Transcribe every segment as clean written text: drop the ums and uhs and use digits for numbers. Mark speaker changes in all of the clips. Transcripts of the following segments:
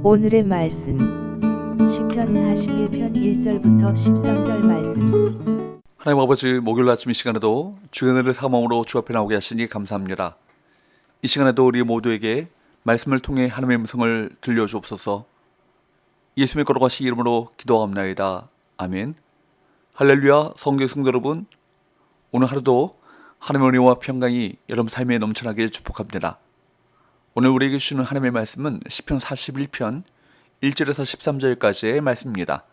Speaker 1: 오늘의 말씀 시편 41편 1절부터 13절 말씀.
Speaker 2: 하나님 아버지, 목요일 아침 이 시간에도 주의 은혜를 사모함으로 주 앞에 나오게 하시니 감사합니다. 이 시간에도 우리 모두에게 말씀을 통해 하나님의 음성을 들려주옵소서. 예수님의 걸어가신 이름으로 기도하옵나이다. 아멘. 할렐루야. 성경 성도 여러분, 오늘 하루도 하나님의 은혜와 평강이 여러분 삶에 넘쳐나길 축복합니다. 오늘 우리에게 주시는 하나님의 말씀은 시편 41편 1절에서 13절까지의 말씀입니다.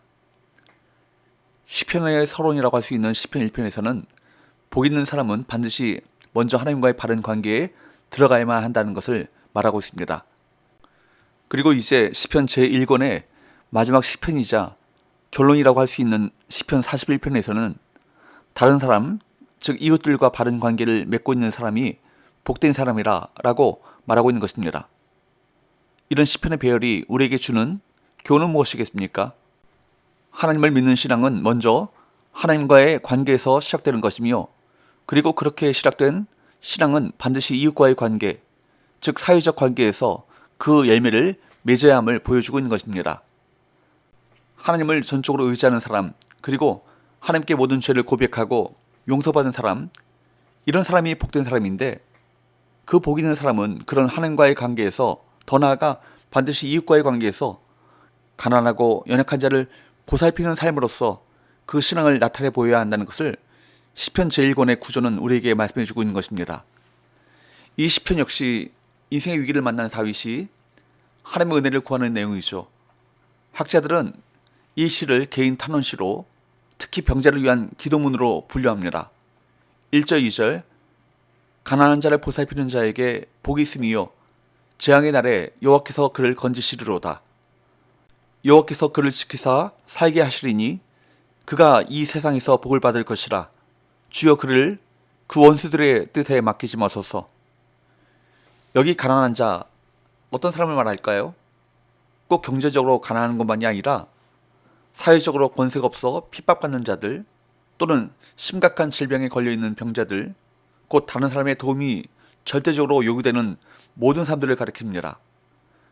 Speaker 2: 시편의 서론이라고 할 수 있는 시편 1편에서는 복 있는 사람은 반드시 먼저 하나님과의 바른 관계에 들어가야만 한다는 것을 말하고 있습니다. 그리고 이제 시편 제1권의 마지막 시편이자 결론이라고 할 수 있는 시편 41편에서는 다른 사람, 즉 이웃들과 바른 관계를 맺고 있는 사람이 복된 사람이라 라고 말하고 있는 것입니다. 이런 시편의 배열이 우리에게 주는 교훈은 무엇이겠습니까? 하나님을 믿는 신앙은 먼저 하나님과의 관계에서 시작되는 것이며, 그리고 그렇게 시작된 신앙은 반드시 이웃과의 관계, 즉 사회적 관계에서 그 열매를 맺어야 함을 보여주고 있는 것입니다. 하나님을 전적으로 의지하는 사람, 그리고 하나님께 모든 죄를 고백하고 용서받은 사람, 이런 사람이 복된 사람인데, 그 복 있는 사람은 그런 하나님과의 관계에서, 더 나아가 반드시 이웃과의 관계에서 가난하고 연약한 자를 보살피는 삶으로서 그 신앙을 나타내 보여야 한다는 것을 시편 제1권의 구조는 우리에게 말씀해 주고 있는 것입니다. 이 시편 역시 인생의 위기를 만난 다윗이 하나님의 은혜를 구하는 내용이죠. 학자들은 이 시를 개인 탄원시로, 특히 병자를 위한 기도문으로 분류합니다. 1절 2절 가난한 자를 보살피는 자에게 복이 있으며 재앙의 날에 여호와께서 그를 건지시리로다. 여호와께서 그를 지키사 살게 하시리니 그가 이 세상에서 복을 받을 것이라. 주여 그를 그 원수들의 뜻에 맡기지 마소서. 여기 가난한 자, 어떤 사람을 말할까요? 꼭 경제적으로 가난한 것만이 아니라 사회적으로 권세가 없어 핍박받는 자들, 또는 심각한 질병에 걸려있는 병자들, 곧 다른 사람의 도움이 절대적으로 요구되는 모든 사람들을 가리킵니다.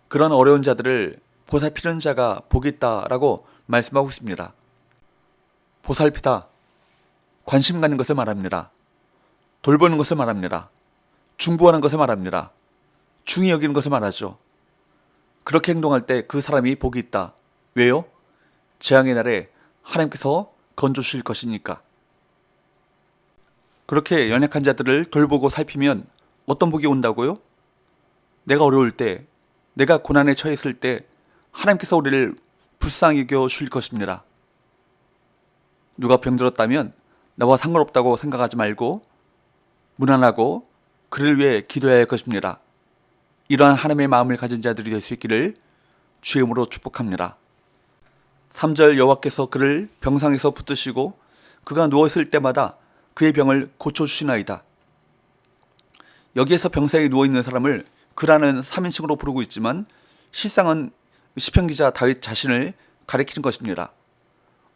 Speaker 2: 그런 어려운 자들을 보살피는 자가 복이 있다라고 말씀하고 있습니다. 보살피다, 관심 갖는 것을 말합니다. 돌보는 것을 말합니다. 중보하는 것을 말합니다. 중히 여기는 것을 말하죠. 그렇게 행동할 때 그 사람이 복이 있다. 왜요? 재앙의 날에 하나님께서 건져주실 것이니까. 그렇게 연약한 자들을 돌보고 살피면 어떤 복이 온다고요? 내가 어려울 때, 내가 고난에 처했을 때 하나님께서 우리를 불쌍히 여겨 주실 것입니다. 누가 병들었다면 나와 상관없다고 생각하지 말고 무난하고 그를 위해 기도해야 할 것입니다. 이러한 하나님의 마음을 가진 자들이 될 수 있기를 주의 이름으로 축복합니다. 3절 여호와께서 그를 병상에서 붙드시고 그가 누워있을 때마다 그의 병을 고쳐주시나이다. 여기에서 병상에 누워있는 사람을 그라는 3인칭으로 부르고 있지만 실상은 시편 기자 다윗 자신을 가리키는 것입니다.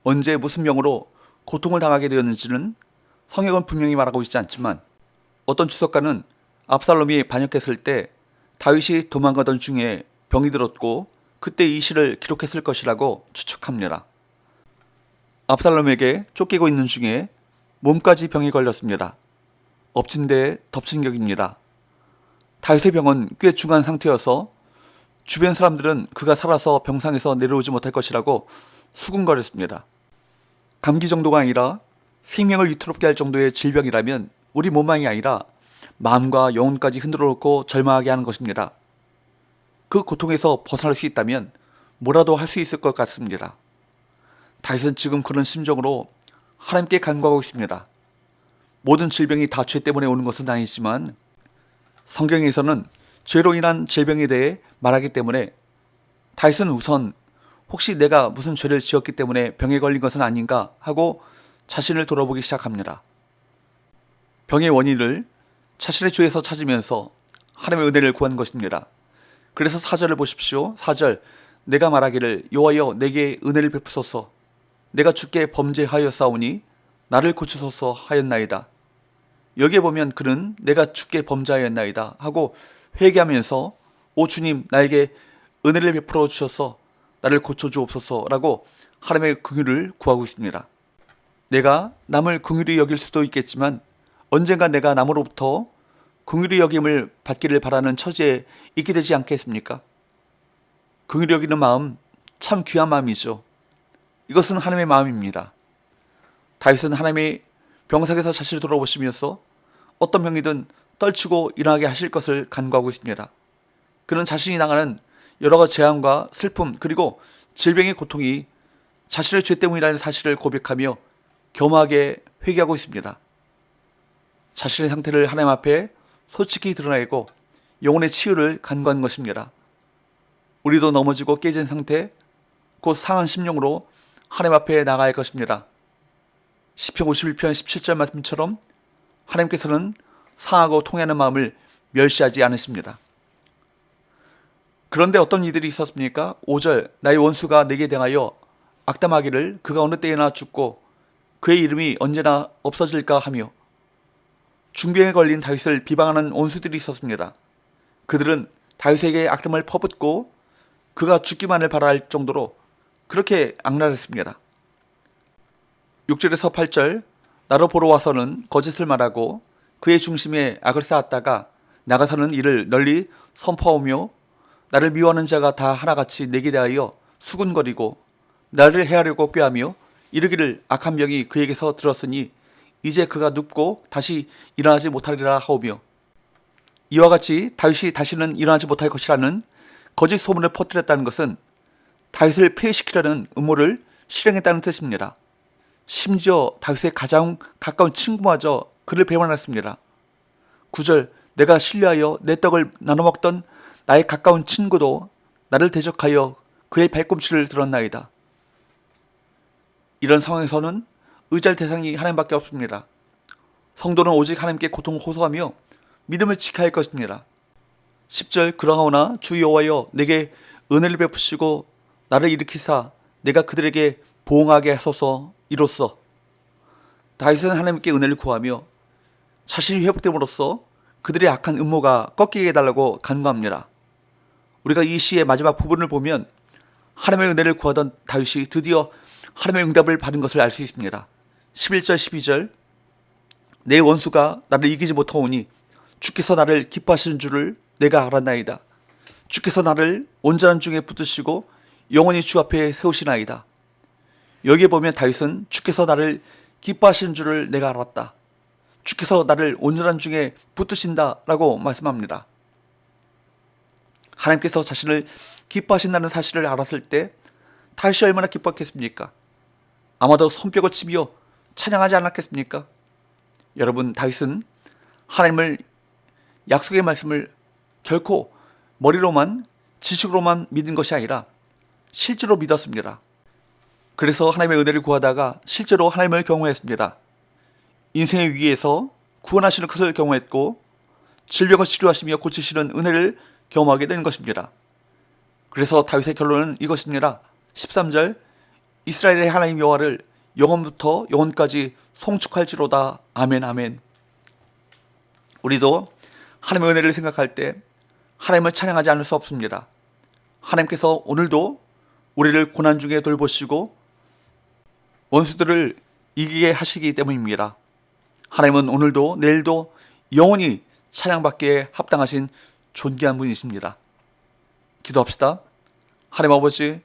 Speaker 2: 언제 무슨 병으로 고통을 당하게 되었는지는 성경은 분명히 말하고 있지 않지만, 어떤 주석가는 압살롬이 반역했을 때 다윗이 도망가던 중에 병이 들었고 그때 이 시를 기록했을 것이라고 추측합니다. 압살롬에게 쫓기고 있는 중에 몸까지 병이 걸렸습니다. 엎친 데 덮친 격입니다. 다윗의 병은 꽤 중한 상태여서 주변 사람들은 그가 살아서 병상에서 내려오지 못할 것이라고 수군거렸습니다. 감기 정도가 아니라 생명을 위태롭게 할 정도의 질병이라면 우리 몸만이 아니라 마음과 영혼까지 흔들어 놓고 절망하게 하는 것입니다. 그 고통에서 벗어날 수 있다면 뭐라도 할 수 있을 것 같습니다. 다윗은 지금 그런 심정으로 하나님께 간구하고 있습니다. 모든 질병이 다 죄 때문에 오는 것은 아니지만 성경에서는 죄로 인한 질병에 대해 말하기 때문에 다윗은 우선 혹시 내가 무슨 죄를 지었기 때문에 병에 걸린 것은 아닌가 하고 자신을 돌아보기 시작합니다. 병의 원인을 자신의 죄에서 찾으면서 하나님의 은혜를 구하는 것입니다. 그래서 4절을 보십시오. 4절 내가 말하기를 여호와여 내게 은혜를 베푸소서. 내가 주께 범죄하였사오니 나를 고치소서 하였나이다. 여기에 보면 그는 내가 주께 범죄하였나이다 하고 회개하면서 오 주님 나에게 은혜를 베풀어 주셔서 나를 고쳐주옵소서 라고 하나님의 긍휼을 구하고 있습니다. 내가 남을 긍휼히 여길 수도 있겠지만 언젠가 내가 남으로부터 긍휼히 여김을 받기를 바라는 처지에 있게 되지 않겠습니까? 긍휼히 여기는 마음 참 귀한 마음이죠. 이것은 하나님의 마음입니다. 다윗은 하나님의 병상에서 자신을 돌아보시면서 어떤 병이든 떨치고 일어나게 하실 것을 간구하고 있습니다. 그는 자신이 당하는 여러 가지 재앙과 슬픔 그리고 질병의 고통이 자신의 죄 때문이라는 사실을 고백하며 겸하게 회개하고 있습니다. 자신의 상태를 하나님 앞에 솔직히 드러내고 영혼의 치유를 간구한 것입니다. 우리도 넘어지고 깨진 상태, 곧 상한 심령으로 하나님 앞에 나가야 할 것입니다. 시편 51편 17절 말씀처럼 하나님께서는 상하고 통해하는 마음을 멸시하지 않으십니다. 그런데 어떤 이들이 있었습니까? 5절 나의 원수가 내게 대하여 악담하기를 그가 어느 때에나 죽고 그의 이름이 언제나 없어질까 하며 중병에 걸린 다윗을 비방하는 원수들이 있었습니다. 그들은 다윗에게 악담을 퍼붓고 그가 죽기만을 바랄 정도로 그렇게 악랄했습니다. 6절에서 8절 나로 보러 와서는 거짓을 말하고 그의 중심에 악을 쌓았다가 나가서는 이를 널리 선포하며 나를 미워하는 자가 다 하나같이 내게 대하여 수군거리고 나를 해하려고 꾀하며 이르기를 악한 병이 그에게서 들었으니 이제 그가 눕고 다시 일어나지 못하리라 하오며 이와 같이 다윗이 다시는 일어나지 못할 것이라는 거짓 소문을 퍼뜨렸다는 것은 다윗을 폐위시키려는 음모를 실행했다는 뜻입니다. 심지어 다윗의 가장 가까운 친구마저 그를 배반했습니다. 9절 내가 신뢰하여 내 떡을 나눠먹던 나의 가까운 친구도 나를 대적하여 그의 발꿈치를 들었나이다. 이런 상황에서는 의지할 대상이 하나님밖에 없습니다. 성도는 오직 하나님께 고통을 호소하며 믿음을 지켜야 할 것입니다. 10절 그러하오나 주 여호와여 내게 은혜를 베푸시고 나를 일으키사 내가 그들에게 보응하게 하소서 이로써 다윗은 하나님께 은혜를 구하며 자신이 회복됨으로써 그들의 악한 음모가 꺾이게 해달라고 간구합니다. 우리가 이 시의 마지막 부분을 보면 하나님의 은혜를 구하던 다윗이 드디어 하나님의 응답을 받은 것을 알 수 있습니다. 11절 12절 내 원수가 나를 이기지 못하오니 주께서 나를 기뻐하시는 줄을 내가 알았나이다. 주께서 나를 온전한 중에 붙드시고 영원히 주 앞에 세우시나이다. 여기에 보면 다윗은 주께서 나를 기뻐하시는 줄을 내가 알았다. 주께서 나를 온전한 중에 붙드신다 라고 말씀합니다. 하나님께서 자신을 기뻐하신다는 사실을 알았을 때 다윗이 얼마나 기뻤겠습니까? 아마도 손뼉을 치며 찬양하지 않았겠습니까? 여러분, 다윗은 하나님을 약속의 말씀을 결코 머리로만 지식으로만 믿은 것이 아니라 실제로 믿었습니다. 그래서 하나님의 은혜를 구하다가 실제로 하나님을 경외했습니다. 인생의 위기에서 구원하시는 것을 경외했고 질병을 치료하시며 고치시는 은혜를 경험하게 된 것입니다. 그래서 다윗의 결론은 이것입니다. 13절 이스라엘의 하나님 여호와를 영원부터 영원까지 송축할지로다. 아멘 아멘. 우리도 하나님의 은혜를 생각할 때 하나님을 찬양하지 않을 수 없습니다. 하나님께서 오늘도 우리를 고난 중에 돌보시고 원수들을 이기게 하시기 때문입니다. 하나님은 오늘도 내일도 영원히 찬양받기에 합당하신 존귀한 분이십니다. 기도합시다. 하나님 아버지,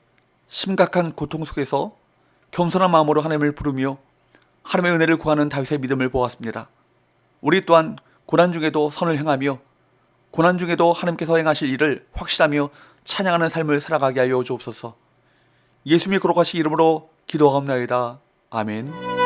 Speaker 2: 심각한 고통 속에서 겸손한 마음으로 하나님을 부르며 하나님의 은혜를 구하는 다윗의 믿음을 보았습니다. 우리 또한 고난 중에도 선을 행하며 고난 중에도 하나님께서 행하실 일을 확신하며 찬양하는 삶을 살아가게 하여 주옵소서. 예수님의 거룩하신 이름으로 기도하옵나이다. 아멘.